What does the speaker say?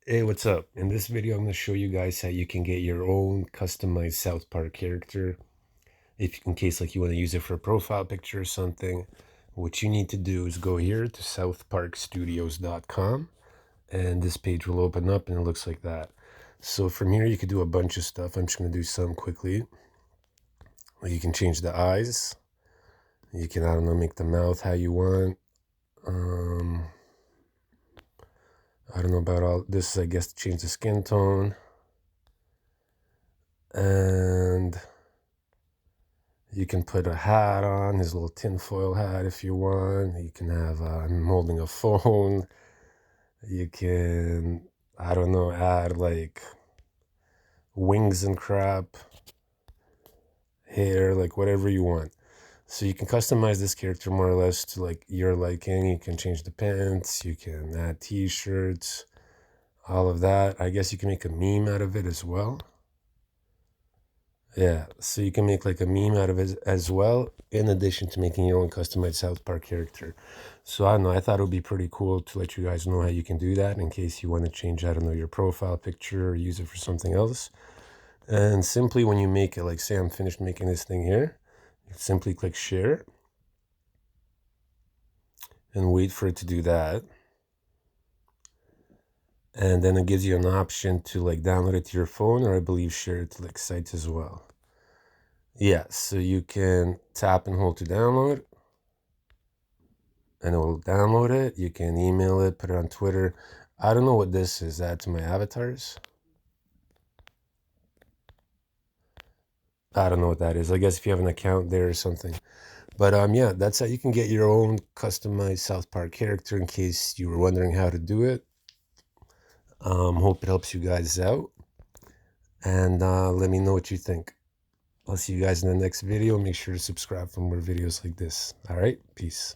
Hey, what's up? In this video, I'm going to show you guys how you can get your own customized South Park character. If in case like you want to use it for a profile picture or something, what you need to do is go here to southparkstudios.com and this page will open up and it looks like that. So from here, you could do a bunch of stuff. I'm just going to do some quickly. You can change the eyes. You can, I don't know, make the mouth how you want. I don't know about all this, I guess, to change the skin tone. And you can put a hat on, his little tinfoil hat if you want. You can have him holding a phone. You can, I don't know, add like wings and crap, hair, like whatever you want. So you can customize this character more or less to like your liking. You can change the pants, you can add t-shirts, all of that. I guess you can make a meme out of it as well. Yeah, so you can make like a meme out of it as well, in addition to making your own customized South Park character. So I don't know, I thought it would be pretty cool to let you guys know how you can do that in case you want to change, I don't know, your profile picture or use it for something else. And simply when you make it, like say I'm finished making this thing here, simply click share and wait for it to do that. And then it gives you an option to like download it to your phone, or I believe share it to like sites as well. Yeah, so you can tap and hold to download and it will download it. You can email it, put it on Twitter. I don't know what this is. Add to my avatars. I don't know what that is. I guess if you have an account there or something. But yeah, that's how you can get your own customized South Park character in case you were wondering how to do it. Hope it helps you guys out. And let me know what you think. I'll see you guys in the next video. Make sure to subscribe for more videos like this. All right, peace.